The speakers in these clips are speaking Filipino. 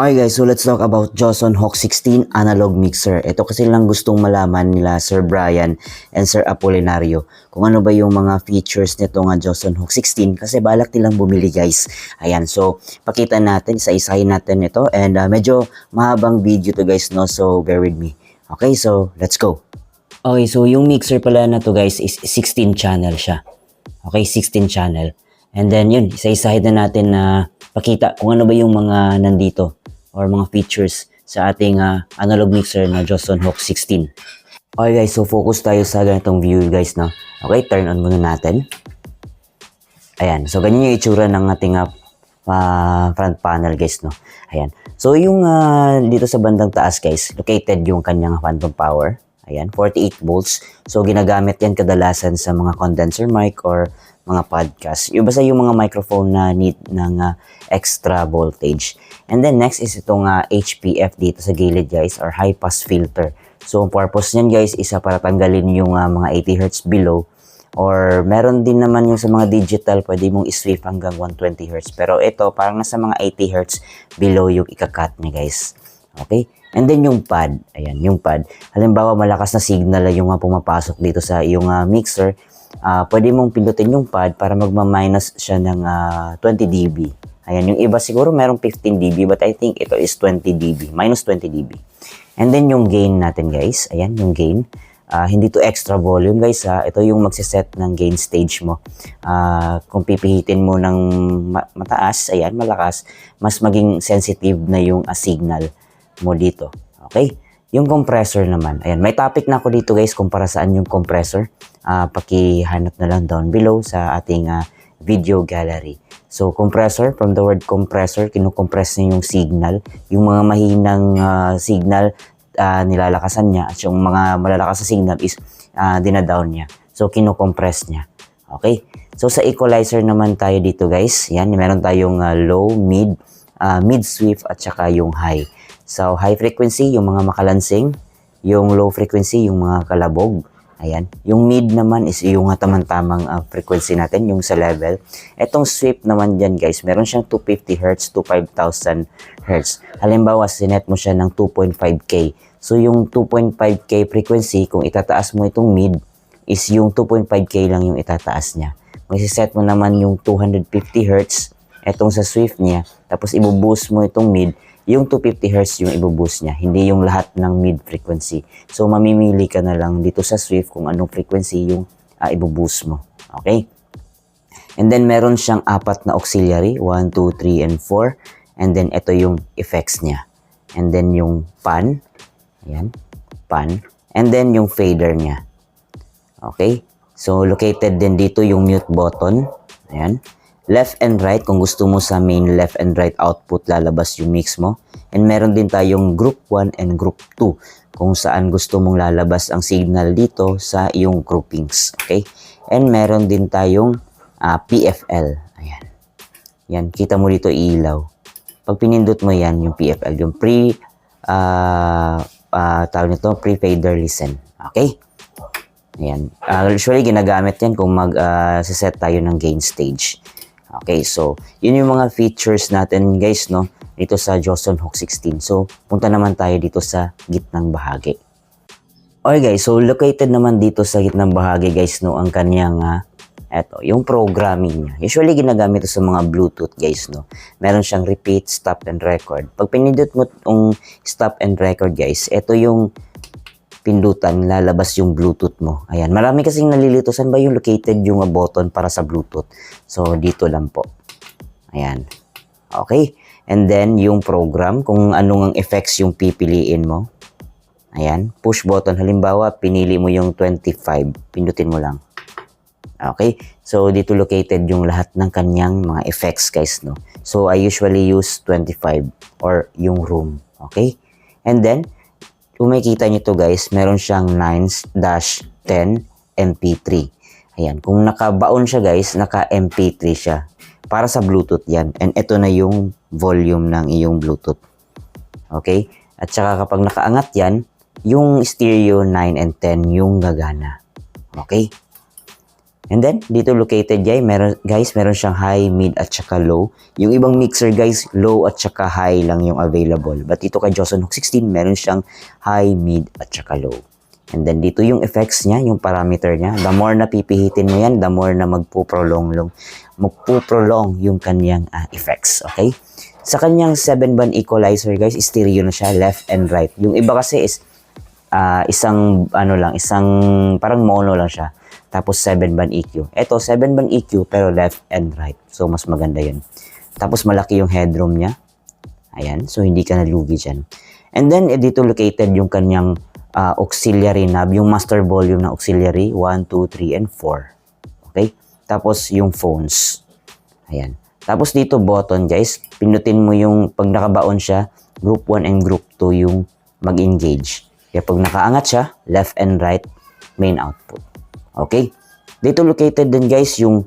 Okay guys, so let's talk about Joson Hawk 16 analog mixer. Ito kasi lang gustong malaman nila Sir Brian and Sir Apolinario kung ano ba yung mga features nito nga Joson Hawk 16 kasi balak nilang bumili guys. Ayan, so pakita natin, isa-isahin natin ito and medyo mahabang video to guys, no? So bear with me. Okay, so let's go. Okay, so yung mixer pala na to guys is 16 channel siya. Okay, 16 channel. And then yun, isa-isahin na natin na pakita kung ano ba yung mga nandito or mga features sa ating analog mixer na Joson Hawk 16. Okay guys, so focus tayo sa ganitong view guys, no? Okay, turn on muna natin. Ayan, so ganyan yung itsura ng ating front panel guys, no? Ayan, so yung dito sa bandang taas guys, located yung kanyang phantom power. Ayan, 48 volts. So ginagamit yan kadalasan sa mga condenser mic or mga podcast. Yung basta yung mga microphone na need ng extra voltage. And then next is itong HPF dito sa gilid guys, or high pass filter. So ang purpose niyan guys is para tanggalin yung mga 80 Hz below, or meron din naman yung sa mga digital pwede mong i-sweep hanggang 120 Hz. Pero ito parang nasa mga 80 Hz below yung ika-cut niya guys. Okay? And then yung pad, ayan, yung pad. Halimbawa malakas na signal yung pumapasok dito sa iyong mixer, pwede mong pindutin yung pad para magma-minus siya ng 20 dB. Ayan, yung iba siguro merong 15 dB but I think ito is 20 dB, minus 20 dB. And then yung gain natin guys, ayan yung gain. Hindi to extra volume guys ito yung magsiset ng gain stage mo. Kung pipihitin mo ng mataas, ayan, malakas, mas maging sensitive na yung signal mo dito. Okay? Yung compressor naman. Ayan, may topic na ako dito guys kung para saan yung compressor. Pakihanap na lang down below sa ating video gallery. So, compressor, from the word compressor, kinukompress niya yung signal. Yung mga mahinang signal, nilalakasan niya. At yung mga malalakas na signal is dinadown niya. So, kinukompress niya. Okay? So, sa equalizer naman tayo dito guys. Yan, meron tayong low, mid, mid-sweep at saka yung high. So, high frequency, yung mga makalansing. Yung low frequency, yung mga kalabog. Ayan. Yung mid naman is yung tamang-tamang frequency natin, yung sa level. Etong sweep naman dyan guys, meron siyang 250 Hz to 5,000 Hz. Halimbawa, sinet mo siya ng 2.5K. So, yung 2.5K frequency, kung itataas mo itong mid, is yung 2.5K lang yung itataas niya. Kung isiset mo naman yung 250 Hz, etong sa sweep niya, tapos ibuboost mo itong mid, yung 250 Hz yung ibuboost niya, hindi yung lahat ng mid frequency. So, mamimili ka na lang dito sa Swift kung anong frequency yung ibuboost mo. Okay? And then, meron siyang 4 na auxiliary, 1, 2, 3, and 4. And then, ito yung effects niya. And then, yung pan. Ayan, pan. And then, yung fader niya. Okay? So, located din dito yung mute button. Ayan. Left and right, kung gusto mo sa main left and right output, lalabas yung mix mo. And meron din tayong group 1 and group 2, kung saan gusto mong lalabas ang signal dito sa iyong groupings. Okay? And meron din tayong PFL. Ayan. Yan, kita mo dito ilaw. Pag pinindot mo yan, yung PFL, yung tawag nito, pre-fader listen. Okay? Ayan. Usually, ginagamit yan kung mag-set tayo ng gain stage. Okay, so, yun yung mga features natin guys, no, dito sa Joson Hawk 16. So, punta naman tayo dito sa gitnang bahagi. Okay guys, so located naman dito sa gitnang bahagi guys, no, ang kanyang, eto, yung programming niya. Usually, ginagamit ito sa mga Bluetooth guys, no. Meron siyang repeat, stop, and record. Pag pinindot mo yung stop and record guys, ito yung pindutan, lalabas yung Bluetooth mo. Ayan, marami kasing nalilito. Saan ba yung located yung button para sa Bluetooth? So, dito lang po. Ayan. Okay. And then, yung program, kung anong effects yung pipiliin mo. Ayan. Push button. Halimbawa, pinili mo yung 25. Pindutin mo lang. Okay. So, dito located yung lahat ng kanyang mga effects, guys, no? So, I usually use 25 or yung room. Okay. And then, kung makikita nyo to guys, meron siyang 9-10 MP3. Ayan, kung nakabaon siya guys, naka-MP3 siya. Para sa Bluetooth yan. And ito na yung volume ng iyong Bluetooth. Okay? At saka kapag nakaangat yan, yung stereo 9 and 10 yung gagana. Okay? And then, dito located guys, meron siyang high, mid, at saka low. Yung ibang mixer guys, low at saka high lang yung available. But dito kay Joson Hawk 16, meron siyang high, mid, at saka low. And then dito yung effects niya, yung parameter niya. The more na pipihitin mo yan, the more na magpuprolong yung kanyang effects. Okay? Sa kanyang 7-band equalizer guys, stereo na siya, left and right. Yung iba kasi is isang parang mono lang siya. Tapos 7-band EQ. Ito 7-band EQ pero left and right. So mas maganda 'yun. Tapos malaki yung headroom niya. Ayan, so hindi ka nalugi diyan. And then dito located yung kanyang auxiliary knob, yung master volume na auxiliary 1, 2, 3 and 4. Okay? Tapos yung phones. Ayan. Tapos dito button guys, pinutin mo yung pag nakabaon siya, group 1 and group 2 yung mag-engage. Kaya pag nakaangat siya, left and right, main output. Okay? Dito located din guys yung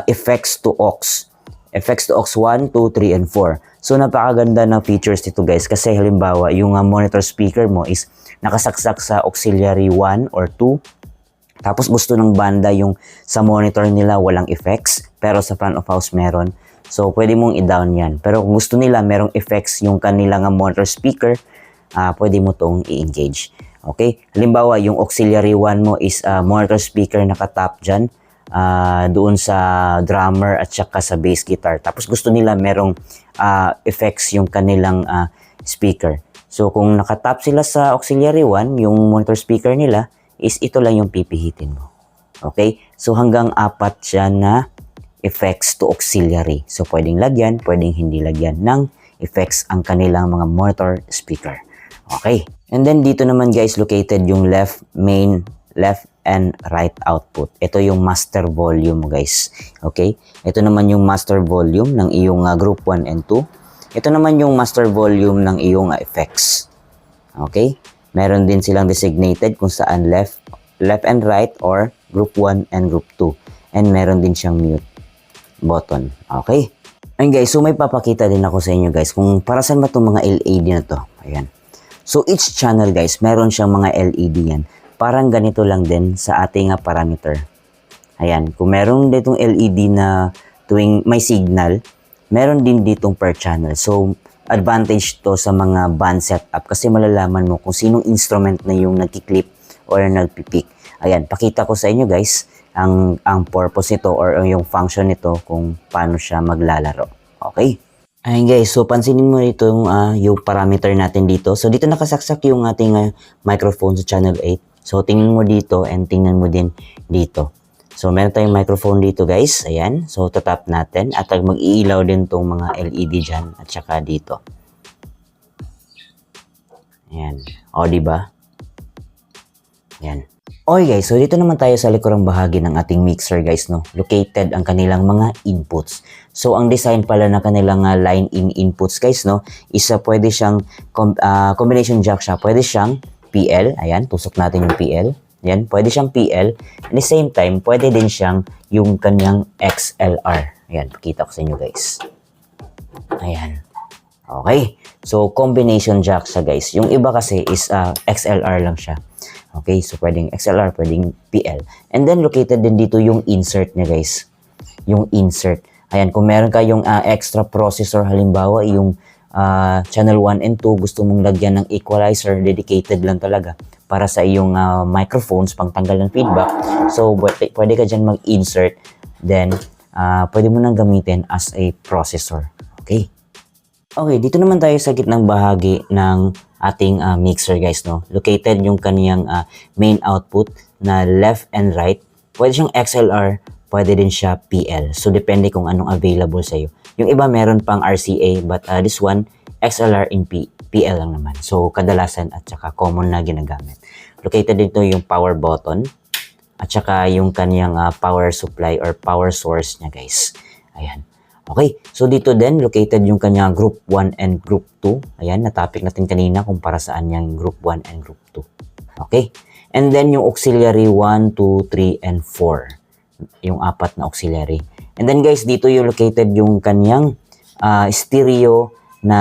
effects to aux. Effects to aux 1, 2, 3, and 4. So napakaganda ng features dito guys kasi halimbawa yung monitor speaker mo is nakasaksak sa auxiliary 1 or 2. Tapos gusto ng banda yung sa monitor nila walang effects pero sa front of house meron. So pwede mong i-down yan. Pero kung gusto nila merong effects yung kanilang monitor speaker, pwede mo tong i-engage. Okay? Halimbawa, yung auxiliary 1 mo is monitor speaker nakatap dyan doon sa drummer at saka sa bass guitar. Tapos gusto nila merong effects yung kanilang speaker. So, kung nakatap sila sa auxiliary 1, yung monitor speaker nila, is ito lang yung pipihitin mo. Okay? So, hanggang 4 siya na effects to auxiliary. So, pwedeng lagyan, pwedeng hindi lagyan ng effects ang kanilang mga monitor speaker. Okay. And then dito naman guys located yung left and right output. Ito yung master volume guys. Okay? Ito naman yung master volume ng iyong group 1 and 2. Ito naman yung master volume ng iyong effects. Okay? Meron din silang designated kung saan left and right or group 1 and group 2. And meron din siyang mute button. Okay? Ayun guys, so may papakita din ako sa inyo guys kung para saan ba itong mga LED na to. Ayan. So each channel guys, meron siyang mga LED yan. Parang ganito lang din sa ating parameter. Ayan, kung meron ditong LED na tuwing may signal, meron din ditong per channel. So advantage to sa mga band setup kasi malalaman mo kung sinong instrument na yung nagki-clip or nagpipik. Ayan, pakita ko sa inyo guys ang purpose nito or yung function nito kung paano siya maglalaro. Okay? Ayun guys, so pansinin mo ito yung parameter natin dito. So dito nakasaksak yung ating microphone sa channel 8. So tingnan mo dito and tingnan mo din dito. So meron tayong microphone dito guys. Ayan, so tatap natin at mag-iilaw din tong mga LED dyan at saka dito. Ayan, o diba? Ayan. Okay guys, so dito naman tayo sa likurang bahagi ng ating mixer guys, no. Located ang kanilang mga inputs. So ang design pala ng kanilang line in inputs guys, no, is pwede siyang combination jack siya. Pwede siyang PL, ayan, tusok natin yung PL. Ayan, pwede siyang PL. At the same time, pwede din siyang yung kanyang XLR. Ayan, pakita ko sa inyo guys. Ayan. Okay. So combination jack siya guys. Yung iba kasi is XLR lang siya. Okay, so pwedeng XLR, pwedeng PL. And then located din dito yung insert niya guys. Yung insert. Ayan, kung meron kayong extra processor, halimbawa yung channel 1 and 2, gusto mong lagyan ng equalizer, dedicated lang talaga para sa iyong microphones, pang tanggal ng feedback. So pwede ka dyan mag-insert. Then pwede mo nang gamitin as a processor. Okay. Okay, dito naman tayo sa gitnang bahagi ng ating mixer guys, no. Located yung kaniyang main output na left and right. Pwede siyang XLR, pwede din siya PL. So depende kung anong available sa iyo. Yung iba meron pang RCA, but this one XLR in PL lang naman. So kadalasan at saka common na ginagamit. Located dito yung power button at saka yung kaniyang power supply or power source niya guys. Ayan. Okay, so dito din located yung kanya group 1 and group 2. Ayan, na-topic natin kanina kung para saan yung group 1 and group 2. Okay, and then yung auxiliary 1, 2, 3, and 4. Yung apat na auxiliary. And then guys, dito yung located yung kanyang stereo na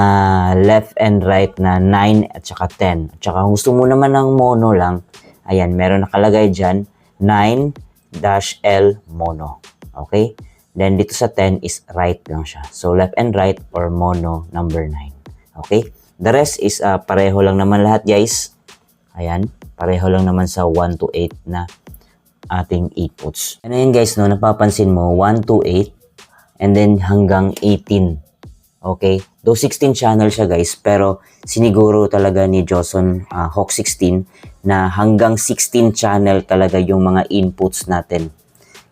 left and right na 9 at saka 10. At saka kung gusto mo naman ng mono lang, ayan, meron nakalagay dyan 9, -L mono. Okay? Then dito sa 10 is right lang siya. So left and right or mono number 9. Okay? The rest is pareho lang naman lahat guys. Ayan, pareho lang naman sa 1 to 8 na ating inputs. And ayan guys, no, napapansin mo 1 to 8 and then hanggang 18. Okay? Though 16 channel siya guys, pero siniguro talaga ni Joson Hawk 16 na hanggang 16 channel talaga yung mga inputs natin.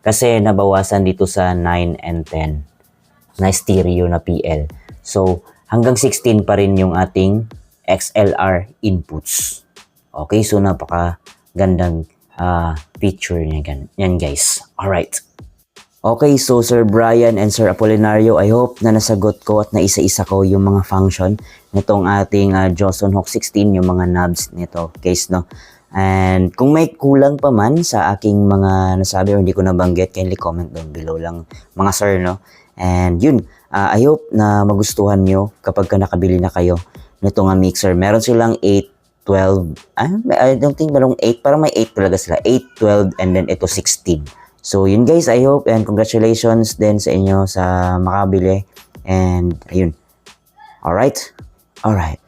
Kasi nabawasan dito sa 9 and 10 na stereo na PL. So, hanggang 16 pa rin yung ating XLR inputs. Okay, so napaka-gandang feature niya yan guys. Alright. Okay, so Sir Brian and Sir Apolinario, I hope na nasagot ko at naisa-isa ko yung mga function nitong ating Joson Hawk 16, yung mga knobs nito guys, no? And kung may kulang pa man sa aking mga nasabi or hindi ko nabanggit, kindly comment down below lang mga sir, no? And yun, I hope na magustuhan nyo kapag ka nakabili na kayo nitong mixer. Meron silang 8, 12, I don't think merong 8, parang may 8 talaga sila. 8, 12, and then ito 16. So yun guys, I hope and congratulations din sa inyo sa makabili. And ayun. Alright? Alright.